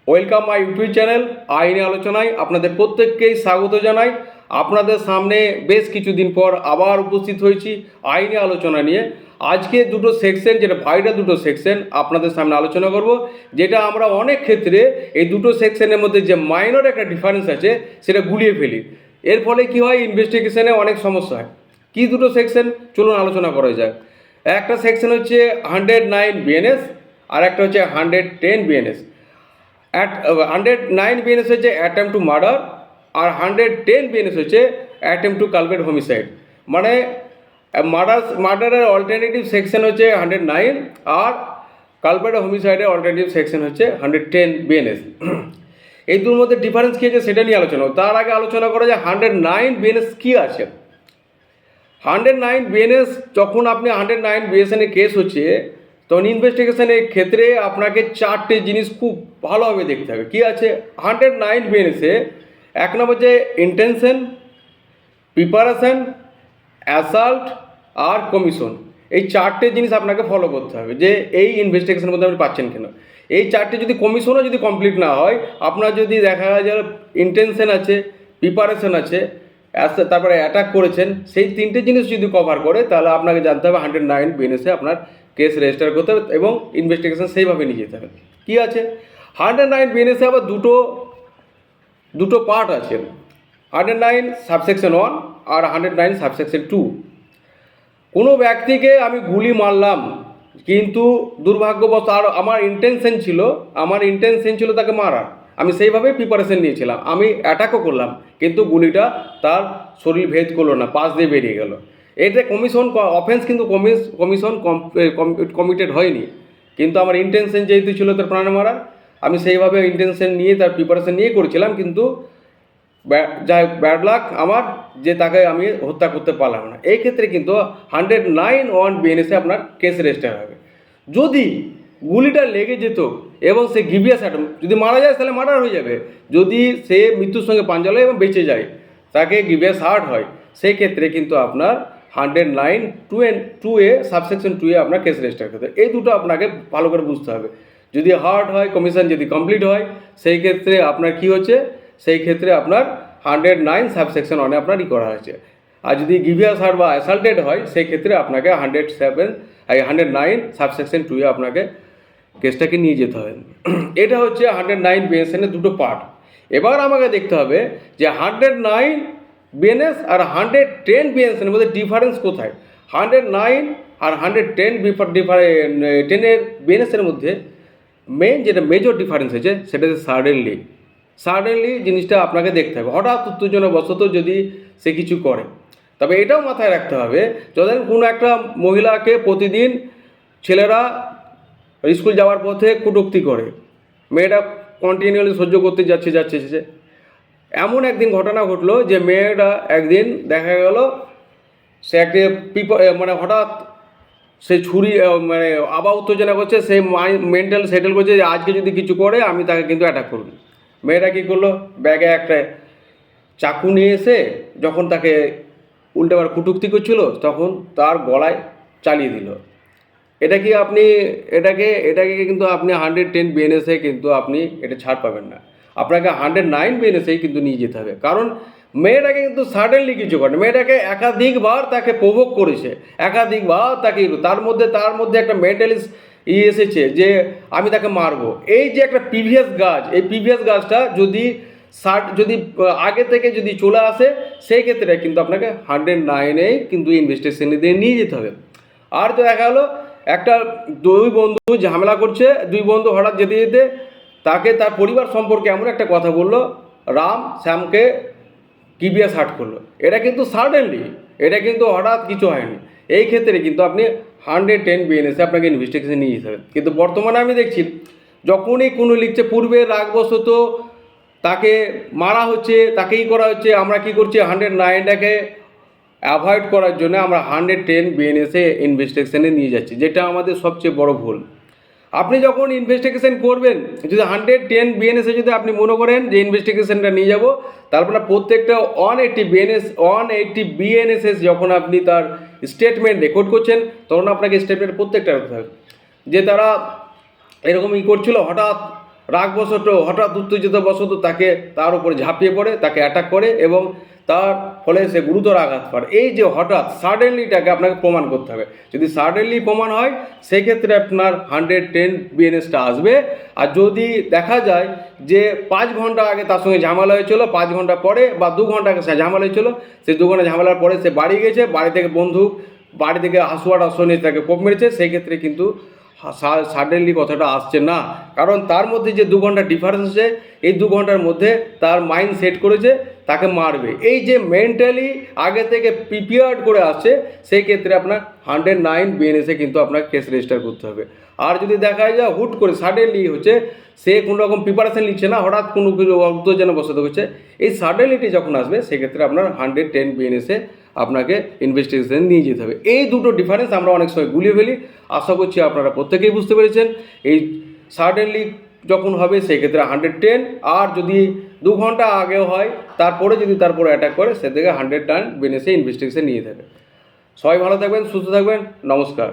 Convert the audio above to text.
Welcome my YouTube channel আইনি আলোচনায় আপনাদের প্রত্যেককেই স্বাগত জানাই। আপনাদের সামনে বেশ কিছুদিন পর আবার উপস্থিত হয়েছি আইনি আলোচনা নিয়ে। আজকে দুটো সেকশন, যেটা ভাইরাল দুটো সেকশন আপনাদের সামনে আলোচনা করব, যেটা আমরা অনেক ক্ষেত্রে এই দুটো সেকশনের মধ্যে যে মাইনর একটা ডিফারেন্স আছে সেটা গুলিয়ে ফেলি। এর ফলে কি হয়, ইনভেস্টিগেশনে অনেক সমস্যা হয়। কি দুটো সেকশন চলুন আলোচনা করা যাক। একটা সেকশন হচ্ছে 109 বিএনএস আর একটা হচ্ছে 110 বিএনএস। 109 বিএনএস হচ্ছে অ্যাটেম্প টু মার্ডার আর 110 বিএনএস হচ্ছে অ্যাটেম্প টু কালপ্রিট হোমিসাইড। মানে মার্ডারের অল্টারনেটিভ সেকশন হচ্ছে 109 আর কালপ্রিট হোমিসাইডের অল্টারনেটিভ সেকশন হচ্ছে 110 বিএনএস। এই দুটোর মধ্যে ডিফারেন্স কী আছে সেটা নিয়ে আলোচনা। তার আগে আলোচনা করা যায় 109 বিএনএস কী আছে। 109 বিএনএস, যখন আপনি 109 বিএসএনের কেস হচ্ছে তখন ইনভেস্টিগেশনের ক্ষেত্রে আপনাকে চারটে জিনিস খুব ভালোভাবে দেখতে হবে। কী আছে 109 বিএনএসে? এক নম্বর যে ইন্টেনশন, প্রিপারেশন, অ্যাসাল্ট আর কমিশন। এই চারটে জিনিস আপনাকে ফলো করতে হবে যে এই ইনভেস্টিগেশনের মধ্যে আপনি পাচ্ছেন কেন। এই চারটে যদি কমিশনও যদি কমপ্লিট না হয়, আপনার যদি দেখা যায় ইন্টেনশন আছে, প্রিপারেশন আছে, তারপরে অ্যাটাক করেছেন, সেই তিনটে জিনিস যদি কভার করে তাহলে আপনাকে জানতে হবে 109 বিএনএসে আপনার কেস রেজিস্টার করতে হবে এবং ইনভেস্টিগেশন সেইভাবে নিয়ে যেতে হবে। কী আছে 109 বিএনএসে? আবার দুটো পার্ট আছে, 109 সাবসেকশন 1 আর 109 সাবসেকশন 2। কোনো ব্যক্তিকে আমি গুলি মারলাম, কিন্তু দুর্ভাগ্যবশত আর আমার ইন্টেনশন ছিল তাকে মারার, আমি সেইভাবে প্রিপারেশন নিয়েছিলাম, আমি অ্যাটাকও করলাম, কিন্তু গুলিটা তার শরীর ভেদ করলো না, পাশ দিয়ে বেরিয়ে গেল। এটা কমিশন অফেন্স, কিন্তু কমিশন কমিটেড হয়নি, কিন্তু আমার ইন্টেনশন যেহেতু ছিল তার প্রাণে মারার, আমি সেইভাবে ইন্টেনশন নিয়ে তার প্রিপারেশন নিয়ে করেছিলাম, কিন্তু যাই ব্যাড লাক আমার যে তাকে আমি হত্যা করতে পারলাম না। এই ক্ষেত্রে কিন্তু 109 বিএনএসে আপনার কেস রেজিস্টার হবে। যদি গুলিটা লেগে যেত এবং সে গিভিয়াস অ্যাটেম্প, যদি মারা যায় তাহলে মার্ডার হয়ে যাবে। যদি সে মৃত্যুর সঙ্গে পাঞ্জা লাগে এবং বেঁচে যায়, তাকে গিভিয়াস হার্ট হয়, সেই ক্ষেত্রে কিন্তু আপনার 109 2A সাবসেকশন 2A আপনার কেস রেজিস্টার করতে হবে। এই দুটো আপনাকে ভালো করে বুঝতে হবে। যদি হার্ট হয়, কমিশন যদি কমপ্লিট হয়, সেই ক্ষেত্রে আপনার কি হচ্ছে, সেই ক্ষেত্রে আপনার 109 সাবসেকশন 1 আপনার করা হয়েছে। আর যদি গিভিয়াস হার্ট বা অ্যাসাল্টেড হয়, সেই ক্ষেত্রে আপনাকে 109 সাবসেকশন 2 আপনাকে কেসটাকে নিয়ে যেতে হবে। এটা হচ্ছে 109 বিএনএসের দুটো পার্ট। এবার আমাকে দেখতে হবে যে 109 বিএনএস আর 110 বিএনএসের মধ্যে ডিফারেন্স কোথায়। 109 আর 110 10-এর বিএনএসের মধ্যে যেটা মেজর ডিফারেন্স হয়েছে সেটা হচ্ছে সাডেনলি জিনিসটা আপনাকে দেখতে হবে। হঠাৎ উত্তেজনাবশত যদি সে কিছু করে, তবে এটাও মাথায় রাখতে হবে, যখন কোনো একটা মহিলাকে প্রতিদিন ছেলেরা স্কুল যাওয়ার পথে কটূক্তি করে, মেয়েটা কন্টিনিউয়ালি সহ্য করতে যাচ্ছে। এমন একদিন ঘটনা ঘটলো যে মেয়েটা একদিন দেখা গেল সে একটা হঠাৎ সে ছুরি আবার উত্তেজনা করছে, সে মেন্টাল সেটেল করছে যে আজকে যদি কিছু করে আমি তাকে কিন্তু অ্যাটাক করব। মেয়েটা কী করলো, ব্যাগে একটা চাকু নিয়ে এসে যখন তাকে উল্টেবার কটূক্তি করছিল তখন তার গলায় চালিয়ে দিল। এটাকে কিন্তু আপনি 110 বিএনএসে কিন্তু আপনি এটা ছাড় পাবেন না। আপনাকে 109 বিএনএসেই কিন্তু নিয়ে যেতে হবে, কারণ মেয়েটাকে কিন্তু সাডেনলি কিছু করে, মেয়েটাকে একাধিকবার তাকে প্রভোগ করেছে, একাধিকবার তাকে তার মধ্যে একটা মেন্টালিস্ট এসেছে যে আমি তাকে মারবো। এই যে একটা প্রিভিয়াস গাছটা যদি আগে থেকে যদি চলে আসে, সেই ক্ষেত্রে কিন্তু আপনাকে 109-এই কিন্তু ইনভেস্টিগেশন দিয়ে নিয়ে যেতে হবে। আর তো দেখা গেলো একটা দুই বন্ধু ঝামেলা করছে, দুই বন্ধু হঠাৎ যেতে তাকে তার পরিবার সম্পর্কে এমন একটা কথা বললো, রাম শ্যামকে গিভিয়াস হার্ট করলো। এটা কিন্তু সাডেনলি, এটা কিন্তু হঠাৎ কিছু হয়নি। এই ক্ষেত্রে কিন্তু আপনি 110 বিএনএসে আপনাকে ইনভেস্টিগেশন নিয়ে যেতে হবে। কিন্তু বর্তমানে আমি দেখছি যখনই কোনো লিখছে পূর্বে রাগবশত তাকে মারা হচ্ছে, তাকেই করা হচ্ছে, আমরা কি করছি 109টাকে অ্যাভয়েড করার জন্য আমরা 110 বিএনএসে ইনভেস্টিগেশনে নিয়ে যাচ্ছি, যেটা আমাদের সবচেয়ে বড় ভুল। আপনি যখন ইনভেস্টিগেশন করবেন, যদি 110 বিএনএসে যদি আপনি মনে করেন যে ইনভেস্টিগেশনটা নিয়ে যাব, তারপরে প্রত্যেকটা 180 বিএনএসএস যখন আপনি তার স্টেটমেন্ট রেকর্ড করছেন, তখন আপনাকে স্টেটমেন্ট প্রত্যেকটা রাখতে হবে যে তারা এরকমই করছিল, হঠাৎ রাগবশত হঠাৎ উত্তেজিতবশত তাকে তার উপরে ঝাঁপিয়ে পড়ে, তাকে অ্যাটাক করে এবং তার ফলে সে গুরুতর আঘাত পায়। এই যে হঠাৎ সাডেনলিটাকে আপনাকে প্রমাণ করতে হবে। যদি সাডেনলি প্রমাণ হয় সেক্ষেত্রে আপনার 110 বিএনএসটা আসবে। আর যদি দেখা যায় যে 5 ঘন্টা আগে তার সঙ্গে ঝামেলা হয়েছিল, 5 ঘন্টা পরে বা 2 ঘন্টা আগে সে ঝামেলা হয়েছিল, সেই 2 ঘন্টা ঝামেলার পরে সে বাড়ি গেছে, বাড়ি থেকে বন্দুক, বাড়ি থেকে হাসুয়া টাসুয়া নিয়ে তাকে কোপ মেরেছে, সেই ক্ষেত্রে কিন্তু সাডেনলি কথাটা আসছে না। কারণ তার মধ্যে যে 2 ঘন্টা ডিফারেন্স আছে, এই 2 ঘন্টার মধ্যে তার মাইন্ড সেট করেছে তাকে মারবে। এই যে মেন্টালি আগে থেকে প্রিপেয়ার্ড করে আসছে, সেই ক্ষেত্রে আপনার 109 বিএনএসে কিন্তু আপনাকে কেস রেজিস্টার করতে হবে। আর যদি দেখা যায় হুট করে সাডেনলি হচ্ছে, সে কোনো রকম প্রিপারেশন নিচ্ছে না, হঠাৎ কোনো কিছু উত্তেজনাবশত হচ্ছে, এই সাডেনলিটি যখন আসবে সেক্ষেত্রে আপনার 110 বিএনএসে আপনাকে ইনভেস্টিগেশন নিয়ে যেতে হবে। এই দুটো ডিফারেন্স আমরা অনেক সময় গুলিয়ে ফেলি। আশা করছি আপনারা প্রত্যেকেই বুঝতে পেরেছেন। এই সাডেনলি যখন হবে সেক্ষেত্রে 110, আর যদি 2 ঘন্টা আগেও হয় তারপরে যদি তারপরে অ্যাটাক করে সে থেকে 110 বিএনএসে ইনভেস্টিগেশন নিয়ে যাবে। সবাই ভালো থাকবেন, সুস্থ থাকবেন, নমস্কার।